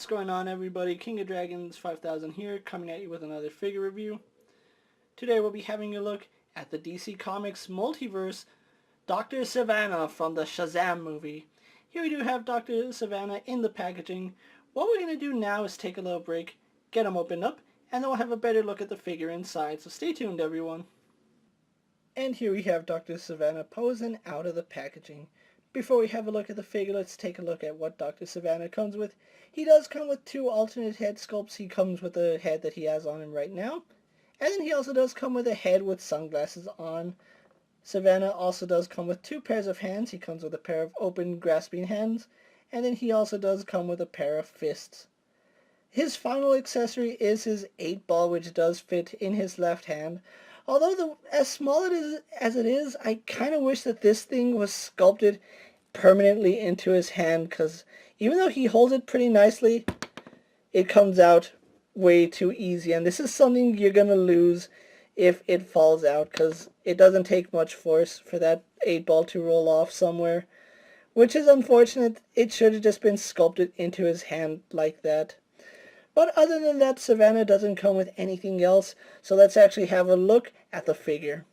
What's going on, everybody? KingofDragons 5000 here, coming at you with another figure review. Today we'll be having a look at the DC Comics Multiverse Dr. Sivana from the Shazam movie. Here we do have Dr. Sivana in the packaging. What we're going to do now is take a little break, get them opened up, and then we'll have a better look at the figure inside, so stay tuned, everyone. And here we have Dr. Sivana posing out of the packaging. Before we have a look at the figure, let's take a look at what Dr. Sivana comes with. He does come with two alternate head sculpts. He comes with the head that he has on him right now. And then he also does come with a head with sunglasses on. Sivana also does come with two pairs of hands. He comes with a pair of open grasping hands. And then he also does come with a pair of fists. His final accessory is his 8-ball, which does fit in his left hand. Although as small as it is, I kind of wish that this thing was sculpted permanently into his hand, because even though he holds it pretty nicely, it comes out way too easy. And this is something you're going to lose if it falls out, because it doesn't take much force for that 8-ball to roll off somewhere, which is unfortunate. It should have just been sculpted into his hand like that. But other than that, Sivana doesn't come with anything else, so let's actually have a look at the figure.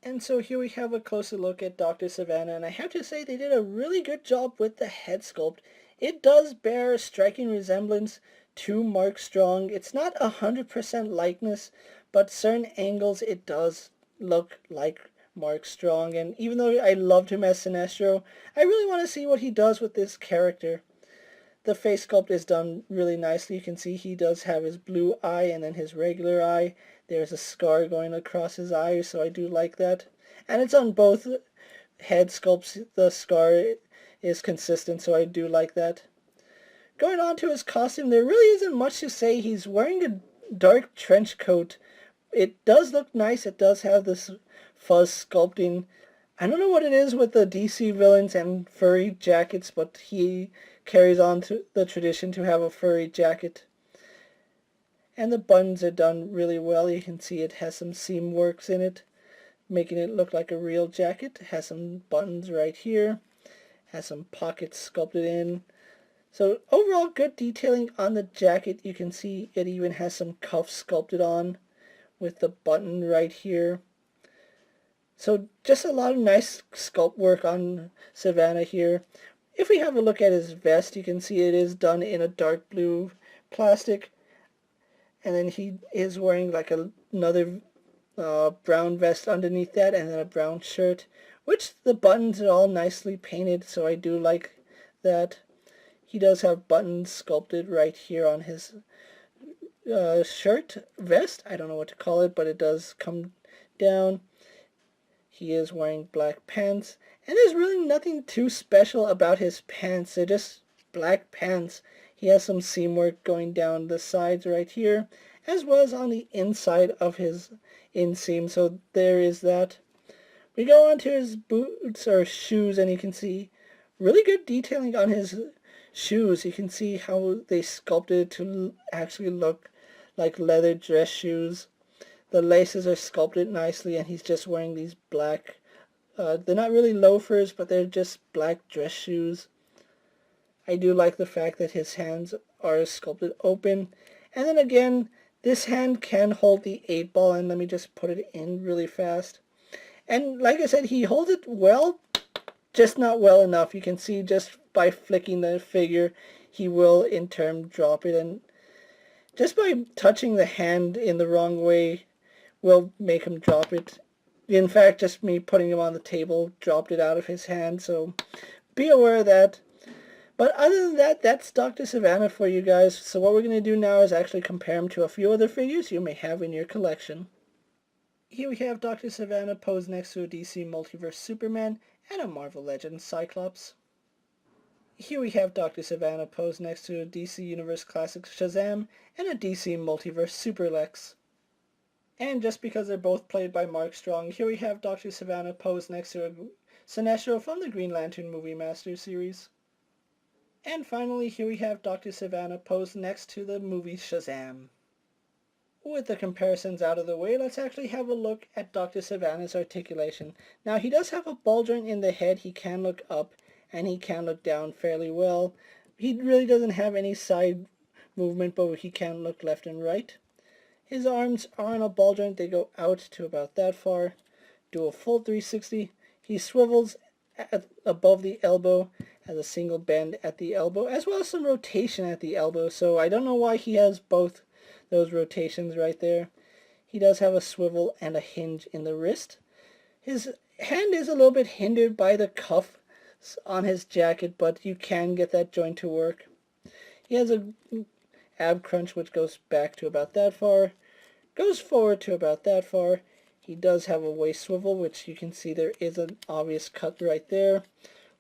And so here we have a closer look at Dr. Sivana, and I have to say they did a really good job with the head sculpt. It does bear a striking resemblance to Mark Strong. It's not 100% likeness, but certain angles it does look like Mark Strong, and even though I loved him as Sinestro, I really want to see what he does with this character. The face sculpt is done really nicely. You can see he does have his blue eye and then his regular eye. There's a scar going across his eye, so I do like that. And it's on both head sculpts. The scar is consistent, so I do like that. Going on to his costume, there really isn't much to say. He's wearing a dark trench coat. It does look nice. It does have this fuzz sculpting. I don't know what it is with the DC villains and furry jackets, but he carries on to the tradition to have a furry jacket. And the buttons are done really well. You can see it has some seam works in it, making it look like a real jacket. It has some buttons right here, has some pockets sculpted in. So overall good detailing on the jacket. You can see it even has some cuffs sculpted on with the button right here. So just a lot of nice sculpt work on Sivana here. If we have a look at his vest, you can see it is done in a dark blue plastic. And then he is wearing like another brown vest underneath that, and then a brown shirt, which the buttons are all nicely painted, so I do like that. He does have buttons sculpted right here on his shirt, vest, I don't know what to call it, but it does come down. He is wearing black pants, and there's really nothing too special about his pants. They're just black pants. He has some seam work going down the sides right here, as well as on the inside of his inseam, so there is that. We go on to his boots or shoes, and you can see really good detailing on his shoes. You can see how they sculpted to actually look like leather dress shoes. The laces are sculpted nicely, and he's just wearing these black, they're not really loafers, but they're just black dress shoes. I do like the fact that his hands are sculpted open. And then again, this hand can hold the 8-ball, and let me just put it in really fast. And like I said, he holds it well, just not well enough. You can see just by flicking the figure, he will in turn drop it, and just by touching the hand in the wrong way will make him drop it. In fact, just me putting him on the table dropped it out of his hand, so be aware of that. But other than that, that's Dr. Sivana for you guys. So what we're going to do now is actually compare him to a few other figures you may have in your collection. Here we have Dr. Sivana posed next to a DC Multiverse Superman and a Marvel Legends Cyclops. Here we have Dr. Sivana posed next to a DC Universe Classic Shazam and a DC Multiverse Super Lex. And just because they're both played by Mark Strong, here we have Dr. Sivana posed next to a Sinestro from the Green Lantern Movie Master series. And finally, here we have Dr. Sivana posed next to the movie Shazam. With the comparisons out of the way, let's actually have a look at Dr. Sivana's articulation. Now, he does have a ball joint in the head. He can look up and he can look down fairly well. he really doesn't have any side movement, but he can look left and right. His arms are on a ball joint. They go out to about that far. Do a full 360. He swivels above the elbow, has a single bend at the elbow, as well as some rotation at the elbow. So I don't know why he has both those rotations right there. He does have a swivel and a hinge in the wrist. His hand is a little bit hindered by the cuff on his jacket, but you can get that joint to work. He has a ab crunch which goes back to about that far, goes forward to about that far. He does have a waist swivel, which you can see there is an obvious cut right there.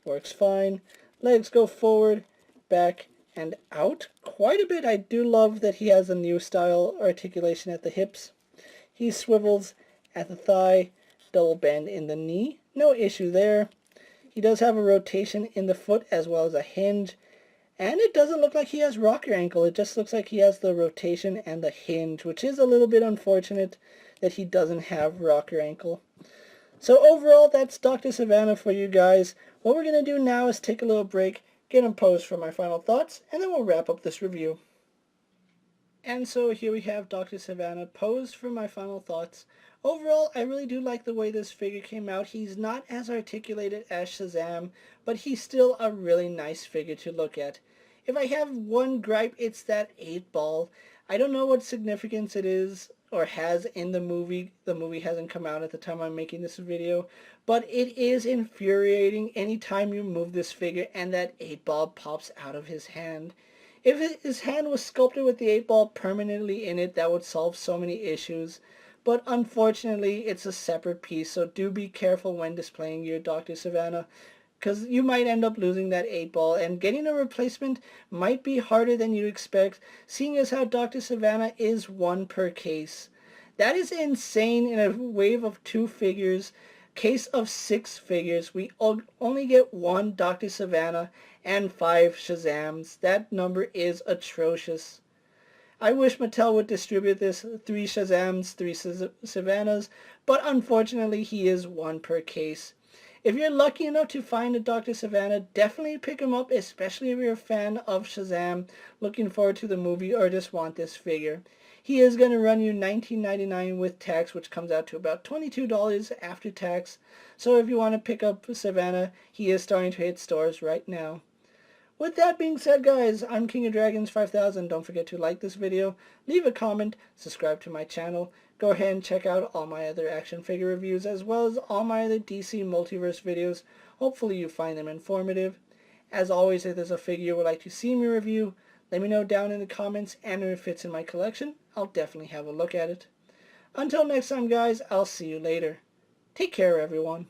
Works fine. Legs go forward, back, and out quite a bit. I do love that he has a new style articulation at the hips. He swivels at the thigh, double bend in the knee. No issue there. He does have a rotation in the foot as well as a hinge. And it doesn't look like he has rocker ankle. It just looks like he has the rotation and the hinge, which is a little bit unfortunate that he doesn't have rocker ankle. So overall, that's Dr. Sivana for you guys. What we're going to do now is take a little break, get him posed for my final thoughts, and then we'll wrap up this review. And so here we have Dr. Sivana posed for my final thoughts. Overall, I really do like the way this figure came out. He's not as articulated as Shazam, but he's still a really nice figure to look at. If I have one gripe, it's that 8-ball. I don't know what significance it is or has in the movie. The movie hasn't come out at the time I'm making this video, but it is infuriating anytime you move this figure and that 8-ball pops out of his hand. If his hand was sculpted with the 8-ball permanently in it, that would solve so many issues. But unfortunately, it's a separate piece, so do be careful when displaying your Dr. Sivana, because you might end up losing that 8-ball, and getting a replacement might be harder than you expect, seeing as how Dr. Sivana is 1 per case. That is insane in a wave of 2 figures. Case of 6 figures, we only get 1 Dr. Sivana and 5 Shazams. That number is atrocious. I wish Mattel would distribute this 3 Shazams, 3 Sivanas, but unfortunately he is 1 per case. If you're lucky enough to find a Dr. Sivana, definitely pick him up, especially if you're a fan of Shazam, looking forward to the movie, or just want this figure. He is going to run you $19.99 with tax, which comes out to about $22 after tax. So if you want to pick up Sivana, he is starting to hit stores right now. With that being said, guys, I'm KingofDragons 5000. Don't forget to like this video, leave a comment, subscribe to my channel. Go ahead and check out all my other action figure reviews as well as all my other DC Multiverse videos. Hopefully you find them informative. As always, if there's a figure you would like to see me review, let me know down in the comments, and if it fits in my collection, I'll definitely have a look at it. Until next time, guys, I'll see you later. Take care, everyone.